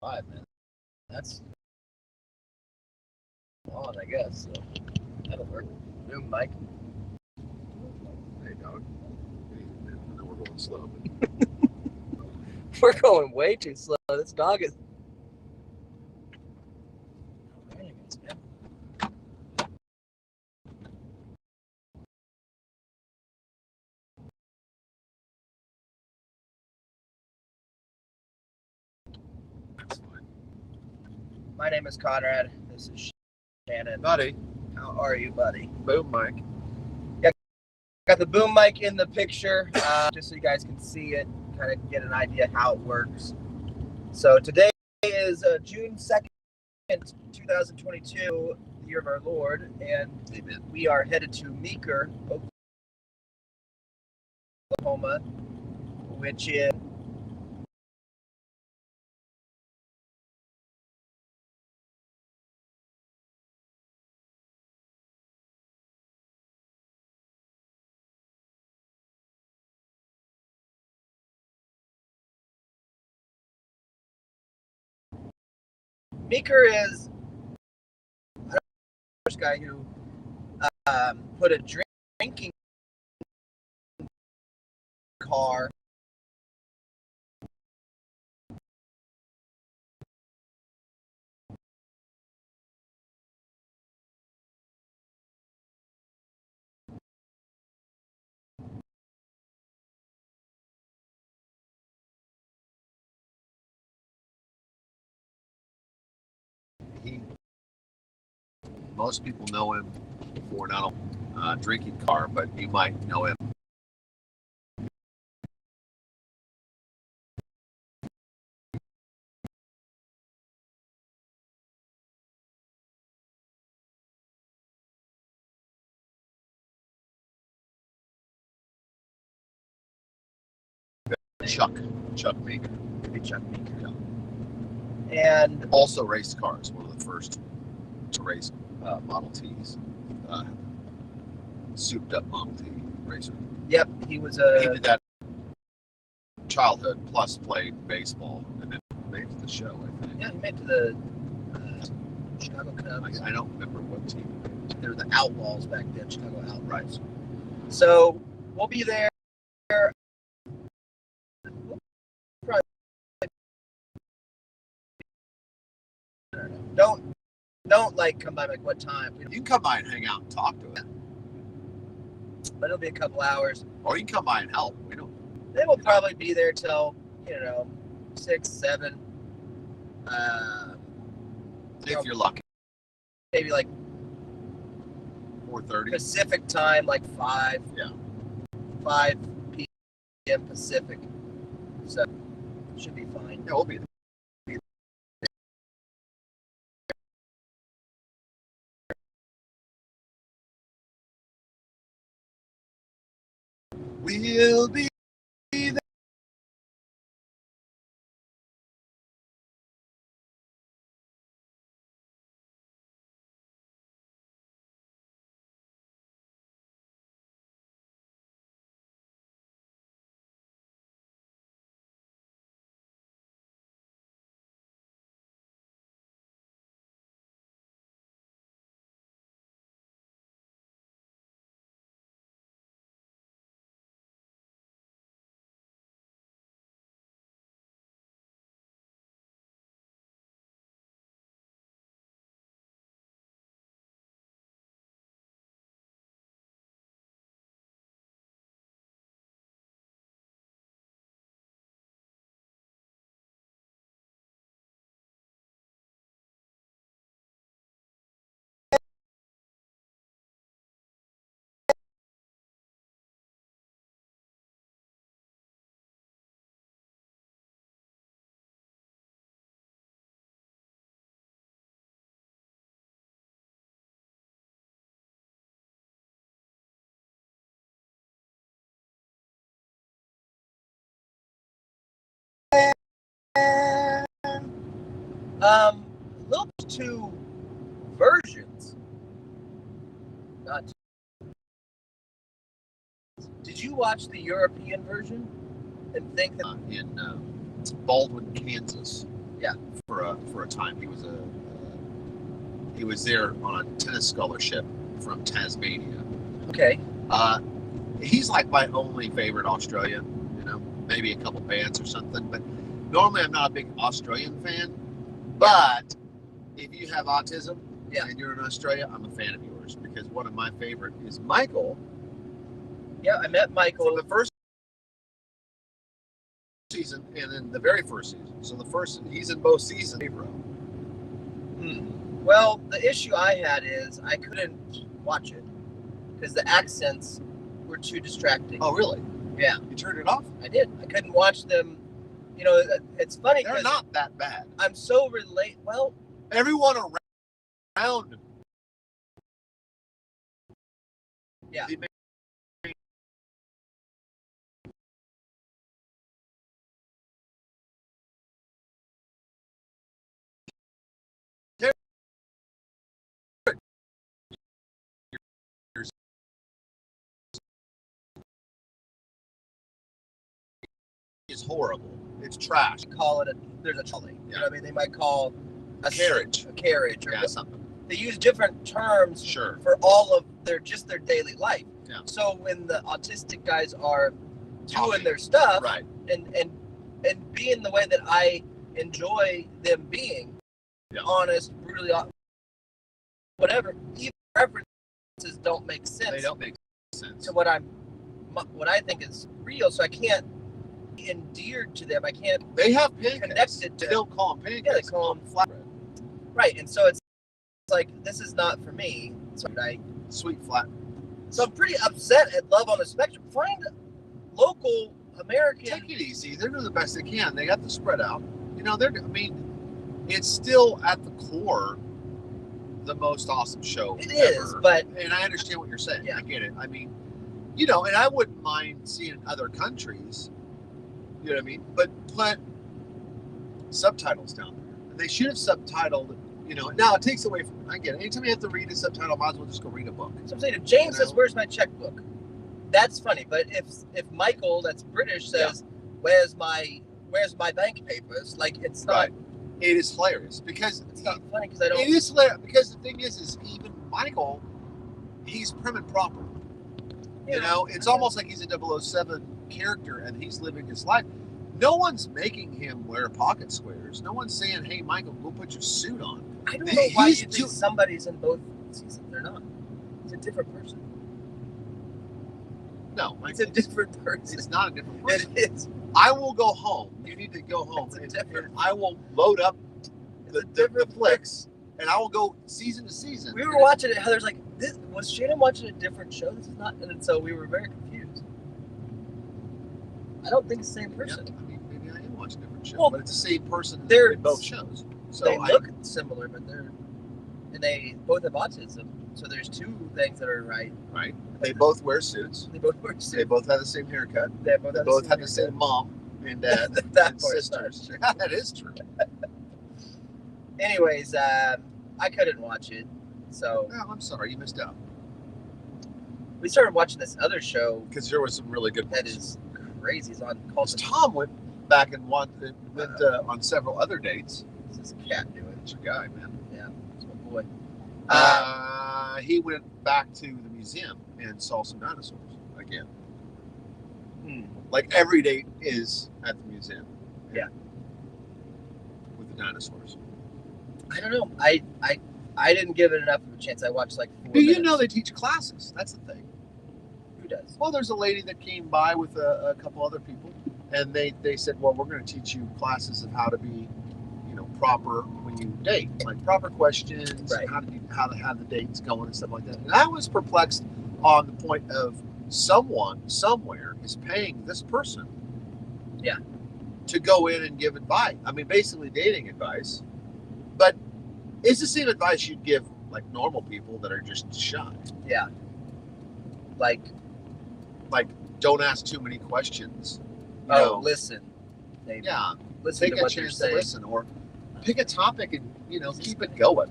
5, man. That's on, I guess. So that'll work. Boom, Mike. Hey, dog. I know we're going slow. We're going way too slow. This dog is. That's fine. My name is Conrad. This is Shannon. Buddy. How are you, buddy? Boom, Mike. Got the boom mic in the picture, just so you guys can see it, kind of get an idea how it works. So today is June 2nd, 2022, the year of our Lord, and we are headed to Meeker, Oklahoma, which is Meeker is the first guy who put a drinking car Most people know him for not a drinking car, but you might know him. Chuck Meeker. Could be Chuck Meeker. Yeah. And also raced cars. One of the first to race Model Ts. Souped up Model T racer. Yep, he was He did that childhood, plus played baseball, and then made it to the show, I think. Yeah, he made it to the Chicago Cubs. I don't remember what team. They were the Outlaws back then, Chicago Outlaws. So we'll be there. Don't like come by like what time. You can come by and hang out and talk to him. But it'll be a couple hours. Or you can come by and help. We don't. They will probably be there till 6, 7. If you're lucky. Maybe like 4:30 Pacific time, like 5. Yeah. 5 p.m. Pacific. So should be fine. Yeah, we'll be there. We'll be there. Little 2 versions. Not two. Did you watch the European version and think that In Baldwin, Kansas. Yeah. For a time, he was there on a tennis scholarship from Tasmania. Okay. He's like my only favorite Australian. You know, maybe a couple bands or something, but normally I'm not a big Australian fan. But if you have autism and you're in Australia, I'm a fan of yours because one of my favorite is Michael. Yeah, I met Michael from the first season and then the very first season. So he's in both seasons. Well, the issue I had is I couldn't watch it because the accents were too distracting. Oh, really? Yeah. You turned it off? I did. I couldn't watch them. You know, it's funny. They're not that bad. I'm so well. Everyone around. Yeah. Is horrible. It's trash. Call it there's a trolley. You know what I mean? They might call a carriage or something. They use different terms Sure. for all of their daily life. Yeah. So when the autistic guys are doing their stuff, right, and being the way that I enjoy them being, honest, brutally, whatever, even references don't make sense. They don't make sense to what I think is real. So I can't be endeared to them. I can't. They have pancakes. Connected to. They don't call them pancakes. Yeah, they call them flatbread. Right, and so it's like this is not for me. So sweet flat. So I'm pretty upset at Love on the Spectrum. Find local American. Take it easy. They're doing the best they can. They got the spread out. You know, it's still at the core the most awesome show It ever. is, but and I understand what you're saying. Yeah. I get it. I mean, you know, and I wouldn't mind seeing other countries. You know what I mean? But put subtitles down there. And they should have subtitled. You know, now it takes away from. I get it. Anytime you have to read a subtitle, might as well just go read a book. So I'm saying, if James says, "Where's my checkbook?" That's funny. But if Michael, that's British, says, "Where's my bank papers?" Like it's not. Right. It is hilarious because it's not funny because I don't. It is hilarious because the thing is even Michael, he's prim and proper. You know, it's almost like he's a 007 character and he's living his life. No one's making him wear pocket squares. No one's saying, "Hey, Michael, go put your suit on." I don't know why you think somebody's in both seasons. They're not. It's a different person. No, it's a different person. It's not a different person. It is. I will go home. You need to go home. And I will load up the flicks, and I will go season to season. We were watching it. Heather's like, was Shannon watching a different show? This is not. And so we were very confused. I don't think it's the same person. Yeah, I mean, maybe I am watching a different show, well, but it's the same person in both shows. So they look similar, but they both have autism. So there's two things that are right. Right. They both wear suits. They both wear suits. They both have the same haircut. They both have the same mom and dad and sisters. That is true. Anyways, I couldn't watch it. So. Oh, I'm sorry, you missed out. We started watching this other show because there was some really good ones. That is crazy. It's on called. Tom went back and went on several other dates. What's this cat doing? It's your guy, man. Yeah, it's my boy. He went back to the museum and saw some dinosaurs again. Like every date is at the museum. Yeah. With the dinosaurs. I don't know. I didn't give it enough of a chance. I watched like 4 Do you minutes. know they teach classes? That's the thing. Who does? Well, there's a lady that came by with a couple other people, and they said, well, we're going to teach you classes of how to be, proper when you date, like proper questions, right. how to have the dates going and stuff like that. And I was perplexed on the point of someone somewhere is paying this person, to go in and give advice. I mean, basically dating advice, but it's the same advice you'd give like normal people that are just shy. Yeah. Like don't ask too many questions. Listen. Maybe. Yeah. Listen take to a what chance they're to saying. listen, or pick a topic and keep it going.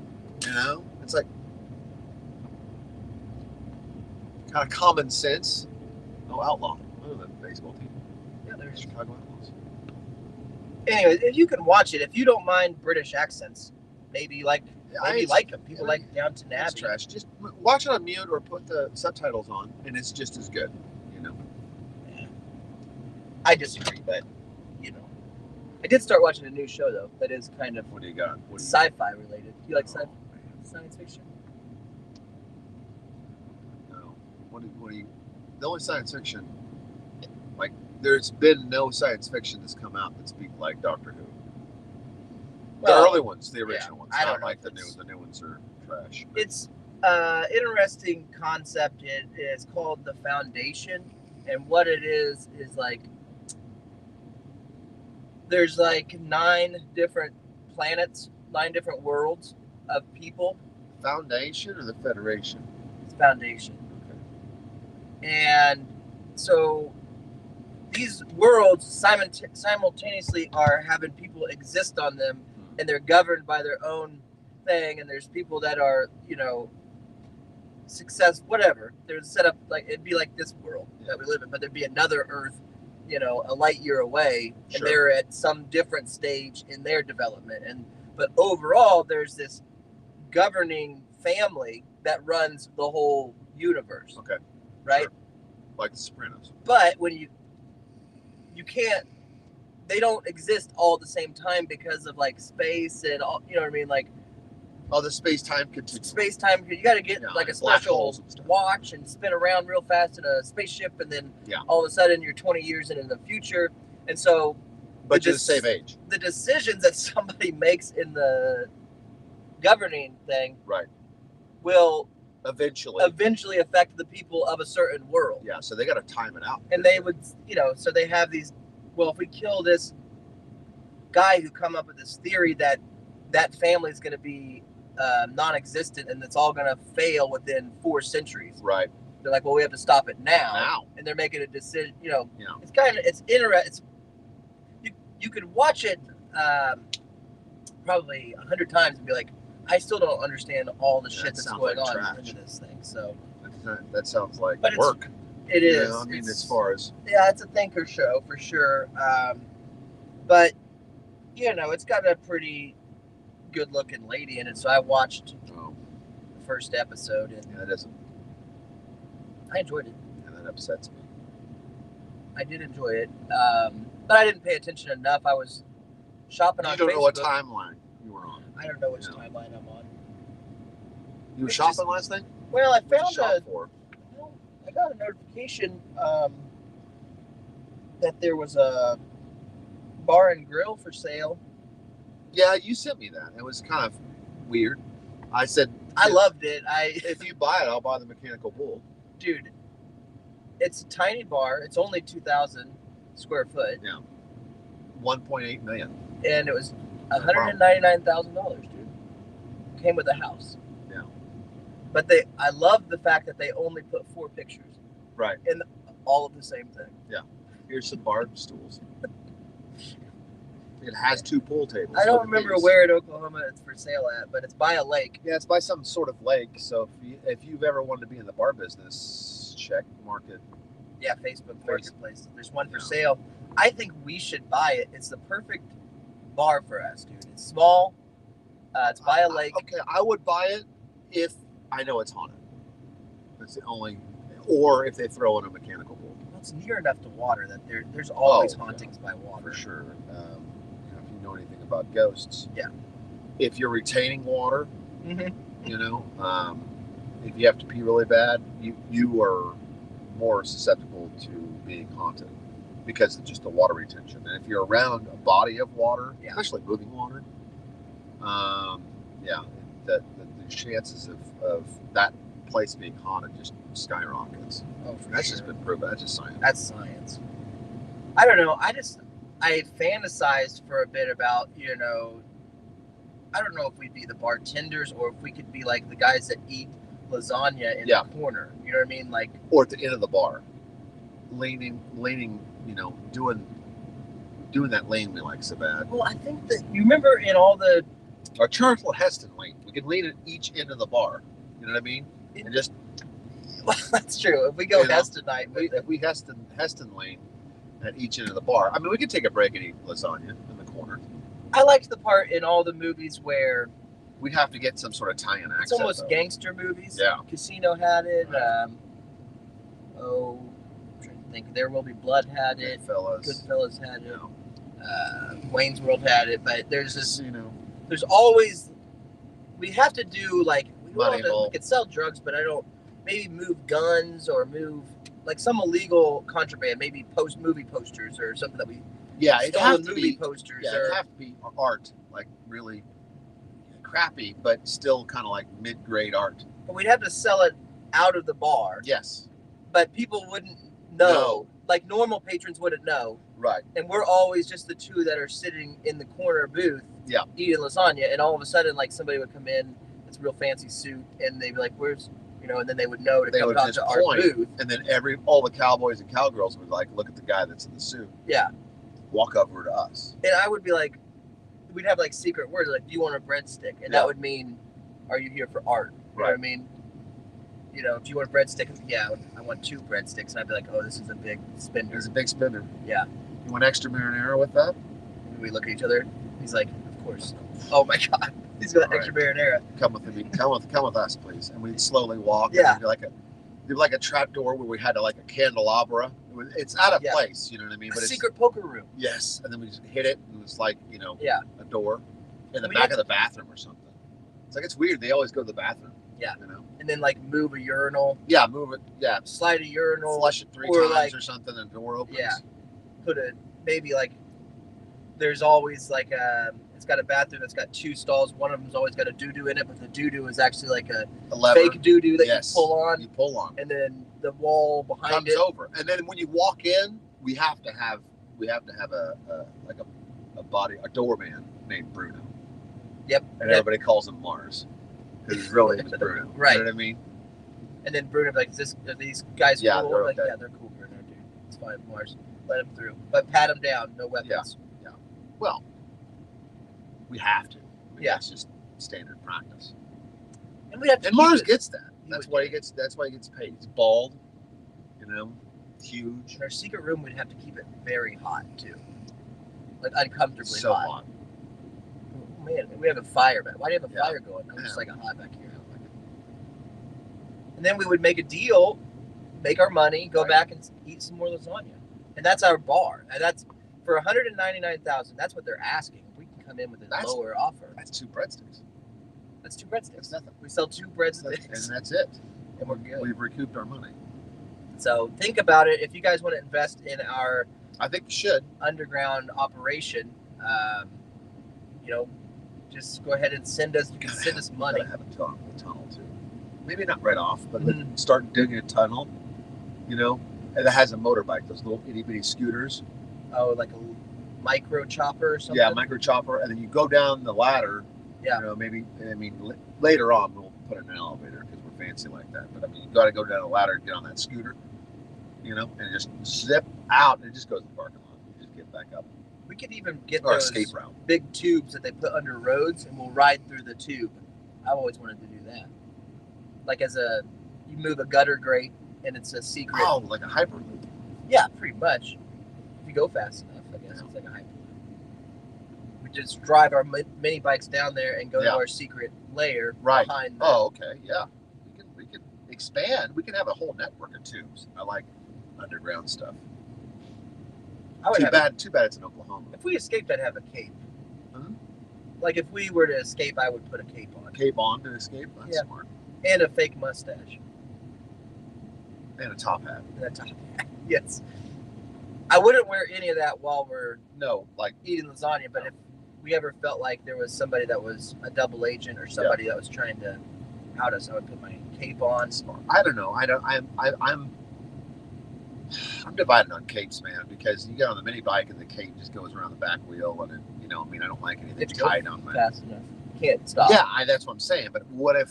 It's like kind of common sense. Oh, Outlaw. Oh, the baseball team. Yeah, they're Chicago Outlaws. Anyway, if you can watch it, if you don't mind British accents, maybe like them. People like Downton Abbey. It's trash. Just watch it on mute or put the subtitles on, and it's just as good. Yeah. I disagree, but I did start watching a new show though. That is kind of what do you got? Sci-fi related. Do you like science fiction? No. What do you? The only science fiction, like there's been no science fiction that's come out that's beat like Doctor Who. The early ones, the original ones, not like the new ones are trash. It's interesting concept. It is called The Foundation, and what it is like there's like 9 different planets, 9 different worlds of people. Foundation or the Federation? It's Foundation. Okay. And so these worlds simultaneously are having people exist on them, and they're governed by their own thing. And there's people that are, success, whatever. They're set up like it'd be like this world that we live in, but there'd be another Earth, a light year away, and they're at some different stage in their development. But overall, there's this governing family that runs the whole universe. Okay. Right? Sure. Like the Sopranos. But when you can't, they don't exist all at the same time because of like space and all, you know what I mean? Like, the space-time continuum. Space-time, you got to get like a special watch and spin around real fast in a spaceship, and then all of a sudden you're 20 years into the future. And so, but you're the same age. The decisions that somebody makes in the governing thing, will eventually affect the people of a certain world. Yeah, so they got to time it out. And they would, so they have these. Well, if we kill this guy who come up with this theory that family is going to be non-existent and it's all going to fail within 4 centuries. Right. They're like, well, we have to stop it now. And they're making a decision. It's it's interesting. You could watch it probably 100 times and be like, I still don't understand all the shit that's going on into this thing. So that sounds like work. It is. I mean, as far as it's a thinker show for sure. But it's got a pretty good-looking lady in it, so I watched the first episode, and I enjoyed it. And that upsets me. I did enjoy it, but I didn't pay attention enough. I was shopping on Facebook. You don't know what timeline you were on. I don't know which timeline I'm on. You were shopping last night? Well, I found I got a notification that there was a bar and grill for sale. Yeah, you sent me that. It was kind of weird. I said I loved it. If you buy it, I'll buy the mechanical bull. Dude, it's a tiny bar. It's only 2,000 square foot. Yeah. 1.8 million. And it was $199,000, dude. Came with a house. Yeah. But I love the fact that they only put 4 pictures. Right. And all of the same thing. Yeah. Here's some bar stools. It has 2 pool tables. I don't remember where in Oklahoma it's for sale at, but it's by a lake. Yeah, it's by some sort of lake. So if you've ever wanted to be in the bar business, check market. Yeah, Facebook Marketplace. There's one for sale. I think we should buy it. It's the perfect bar for us, dude. It's small. It's by a lake. Okay, I would buy it if I know it's haunted. That's the only, or if they throw in a mechanical bull. Well, it's near enough to water that there's always hauntings by water. For sure. If you know anything about ghosts. Yeah. If you're retaining water, mm-hmm. If you have to pee really bad, you are more susceptible to being haunted because of just the water retention. And if you're around a body of water, especially moving water, the chances of that place being haunted just skyrockets. Oh, for That's sure. just been proven. That's just science. That's science. I don't know. I fantasized for a bit about, I don't know if we'd be the bartenders or if we could be like the guys that eat lasagna in the corner. You know what I mean? Like, or at the end of the bar, leaning, doing that lane we like so bad. Well, I think that you remember in all the our Charles Heston lane, we could lean at each end of the bar. You know what I mean? And just well, that's true. If we go Heston night, if we Heston lane at each end of the bar. I mean, we could take a break and eat lasagna in the corner. I liked the part in all the movies where We'd have to get some sort of tie-in accent. it's almost though. gangster movies. Yeah. Casino had it. Right. I'm trying to think. There Will Be Blood had it. Goodfellas had it. Wayne's World had it. But there's this. There's always. We have to do like we could sell drugs, but I don't. Maybe move guns or move like some illegal contraband. Maybe post movie posters or something that we. Yeah, it'd have to be posters. Yeah, it'd have to be art, like really crappy, but still kind of like mid-grade art. But we'd have to sell it out of the bar. Yes. But people wouldn't know. No. Like normal patrons wouldn't know. Right. And we're always just the two that are sitting in the corner booth eating lasagna, and all of a sudden, like somebody would come in, it's a real fancy suit, and they'd be like, "Where's?" And then they would know to come out to our booth. And then all the cowboys and cowgirls would like look at the guy that's in the suit. Yeah. Walk over to us. And I would be like, we'd have like secret words like, "Do you want a breadstick?" And that would mean, "Are you here for art?" You know what I mean? Do you want a breadstick? Yeah, I want 2 breadsticks. And I'd be like, "Oh, this is a big spender." It's a big spender. Yeah. You want extra marinara with that? And we look at each other. He's like, "Of course." Oh my God. He's got extra marinara. Come with us, please. And we'd slowly walk. Yeah. And there'd be like a trap door where we had like a candelabra. It's out of place, you know what I mean? But secret poker room. Yes. And then we just hit it, and it's like, a door in the back of the bathroom or something. It's like, it's weird. They always go to the bathroom. Yeah. And then like move a urinal. Yeah, move it. Yeah. Slide a urinal. Flush it 3 times or something, and the door opens. Yeah. Maybe like, there's always like it's got a bathroom that's got 2 stalls. One of them's always got a doo-doo in it, but the doo-doo is actually like a fake doo-doo that you pull on. You pull on. And then the wall behind comes over. And then when you walk in, we have to have a doorman named Bruno. Yep. And everybody calls him Mars. Because his real name is Bruno. Right. You know what I mean? And then Bruno like, are these guys cool? They're okay. Yeah, they're cool, Bruno, dude. It's fine, Mars. Let him through. But pat him down, no weapons. Yeah. Well, we have to. That's just standard practice. And we have to Mars gets that. That's why he gets paid. He's bald, huge. In our secret room, we'd have to keep it very hot too. Like uncomfortably so hot. Oh, man, we have a fire back. Why do you have a fire going? I'm just like a hot back here. And then we would make a deal, make our money, go back and eat some more lasagna. And that's our bar. And that's for $199,000. That's what they're asking. We can come in with a lower offer. That's 2 breadsticks. That's 2 breadsticks. That's nothing. We sell 2 breadsticks. And that's it. And we're good. We've recouped our money. So think about it. If you guys want to invest in our, I think you should, underground operation, just go ahead and send us money. Gotta have a tunnel too. Maybe not right off, but start digging a tunnel. And that has a motorbike, those little itty bitty scooters. Oh, like a micro chopper or something. Yeah, micro chopper, and then you go down the ladder. Yeah. Later on we'll put an elevator because we're fancy like that. But you got to go down the ladder and get on that scooter. And just zip out, and it just goes to the parking lot. You just get back up. We could even get those escape route. Big tubes that they put under roads, and we'll ride through the tube. I've always wanted to do that. Like you move a gutter grate, and it's a secret. Oh, like a hyperloop. Yeah, pretty much. If you go fast enough, I guess it's like a hyperloop. We just drive our mini bikes down there and go to our secret layer behind. Oh, okay, yeah. We can expand. We can have a whole network of tubes. I like underground stuff. Too bad it's in Oklahoma. If we escaped, I'd have a cape. Like if we were to escape, I would put a cape on. A cape on to escape? That's smart. And a fake mustache. And a top hat. Yes. I wouldn't wear any of that while we're eating lasagna, but if we ever felt like there was somebody that was a double agent or somebody that was trying to out us, I would put my cape on. I don't know. I'm divided on capes, man, because you get on the mini bike and the cape just goes around the back wheel, and I don't like anything tied on my. Fast enough. You can't stop. Yeah, that's what I'm saying. But what if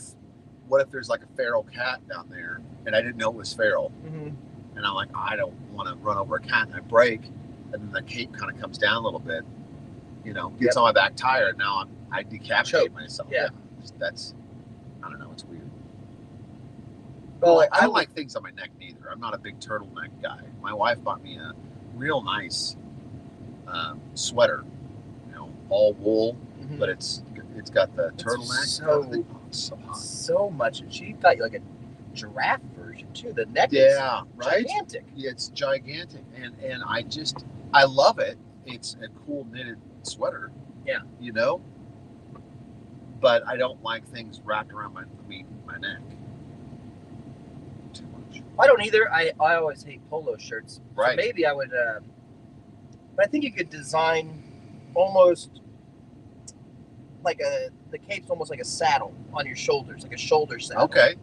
there's like a feral cat down there, and I didn't know it was feral, and I'm like, I don't want to run over a cat, and I brake, and then the cape kind of comes down a little bit, gets on my back tire, and now I decapitate myself. Yeah. That's, I don't know, it's weird. Well, I don't like things on my neck neither. I'm not a big turtleneck guy. My wife bought me a real nice sweater, all wool, Mhm. but it's got the turtleneck. So, So hot. so much. She got like a giraffe version too. The neck Yeah, is right. gigantic. It's gigantic, and I love it. It's a cool knitted sweater. Yeah. You know, but I don't like things wrapped around my neck too much. I don't either. I always hate polo shirts. Right. So maybe I would. But I think you could design almost like the cape's almost like a saddle on your shoulders, like a shoulder saddle. Okay.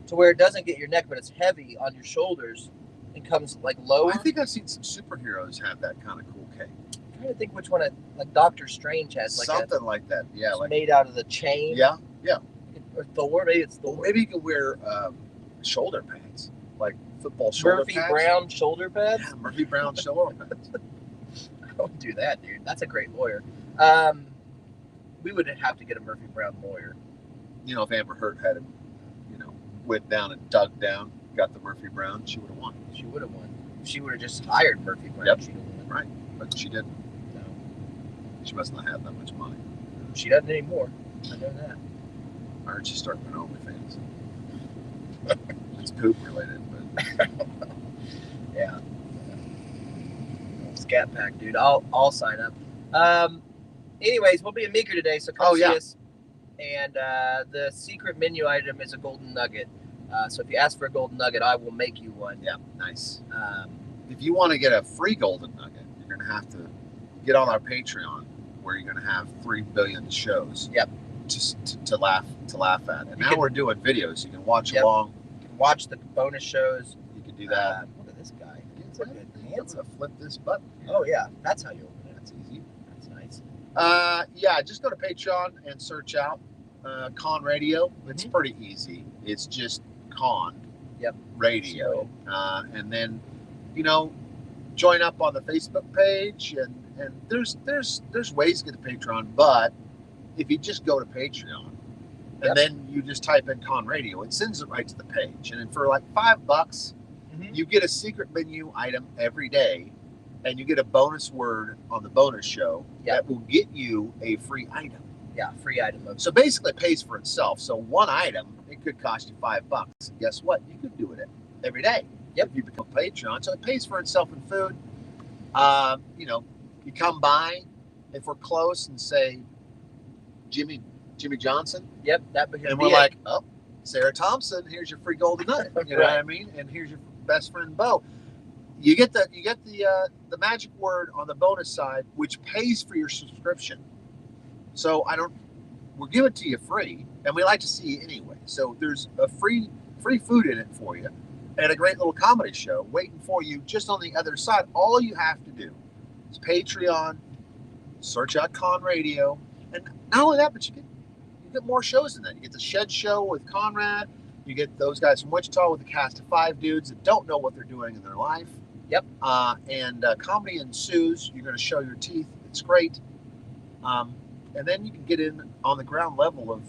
To where it doesn't get your neck, but it's heavy on your shoulders and comes like lower. I think I've seen some superheroes have that kind of cool cape. I'm trying to think which one. Like Doctor Strange has like something like that. Yeah, like made out of the chain. Yeah, yeah. Or Thor, maybe it's Thor. Well, maybe you can wear shoulder pads, like football shoulder Murphy pads. Brown shoulder pads. Yeah, Murphy Brown shoulder pads. I don't do that, dude. That's a great lawyer. We would have to get a Murphy Brown lawyer. You know, if Amber Heard had it, went down and dug down, got the Murphy Brown, she would have won. She would have won. If she would have just hired Murphy Brown, Yep. she'd have won. Right, but she didn't. No. She must not have that much money. She doesn't anymore. I know that. I heard she's starting an OnlyFans. It's poop related, but yeah. Scat Pack, dude. I'll sign up. Anyways, we'll be in Meeker today, so come see us. And the secret menu item is a golden nugget. So if you ask for a golden nugget, I will make you one. Yeah, nice. If you want to get a free golden nugget, you're going to have to get on our Patreon, where you're going to have 3 billion shows. Yep. To laugh at. And now we're doing videos. You can watch along. You can watch the bonus shows. You can do that. Look at this guy. He's handsome. Flip this button. Oh yeah, that's how you open it. That's easy. That's nice. Yeah, just go to Patreon and search out Conradio. It's pretty easy. It's just Con Radio. And then, join up on the Facebook page, and there's ways to get to Patreon, but if you just go to Patreon and then you just type in Conradio, it sends it right to the page. And then for like $5, you get a secret menu item every day, and you get a bonus word on the bonus show that will get you a free item. Yeah, free item. So basically, it pays for itself. So one item, it could cost you $5. And guess what? You could do it every day. Yep. If you become a Patreon, so it pays for itself in food. You come by if we're close and say Jimmy Johnson. Yep, that would be and we're like, oh, Sarah Thompson, here's your free golden nugget. You know what I mean? And here's your best friend Bo. You get the magic word on the bonus side, which pays for your subscription. So we'll give it to you free, and we like to see you anyway. So there's a free food in it for you, and a great little comedy show waiting for you just on the other side. All you have to do is Patreon, search out Conradio, and not only that, but you get more shows than that. You get the Shed Show with Conrad. You get those guys from Wichita with a cast of 5 dudes that don't know what they're doing in their life. Yep. And comedy ensues. You're going to show your teeth. It's great. And then you can get in on the ground level of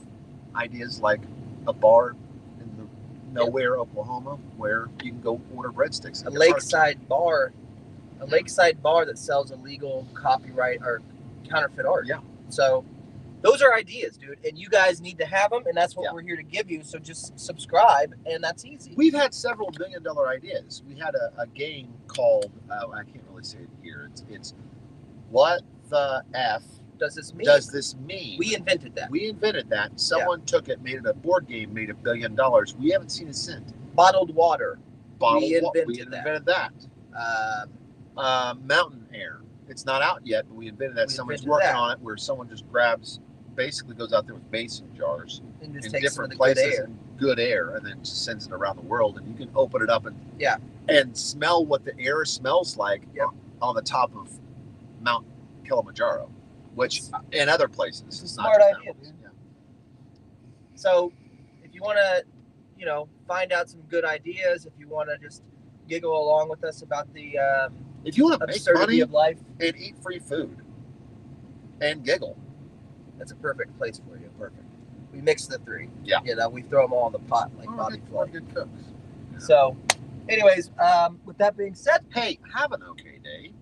ideas like a bar in the nowhere, Oklahoma, where you can go order breadsticks. A lakeside bar that sells illegal copyright or counterfeit art. Yeah. So those are ideas, dude, and you guys need to have them, and that's what we're here to give you. So just subscribe, and that's easy. We've had several $1 million ideas. We had a game called I can't really say it here. It's What the F does this mean? We invented that. Someone took it, made it a board game, made $1 billion. We haven't seen a cent. Bottled water. We invented that. Mountain air. It's not out yet, but we invented that. Someone's working on it, where someone just basically goes out there with mason jars and in different places and good air, and then just sends it around the world. And you can open it up and smell what the air smells like on the top of Mount Kilimanjaro, which in other places. It's a smart idea. Yeah. So if you want to, find out some good ideas, if you want to just giggle along with us about the if you want to make money of life and eat free food and giggle, that's a perfect place for you. Perfect. We mix the three. Yeah. We throw them all in the pot like Bobby Flay. Good cooks. So, anyways, with that being said, hey, have an okay day.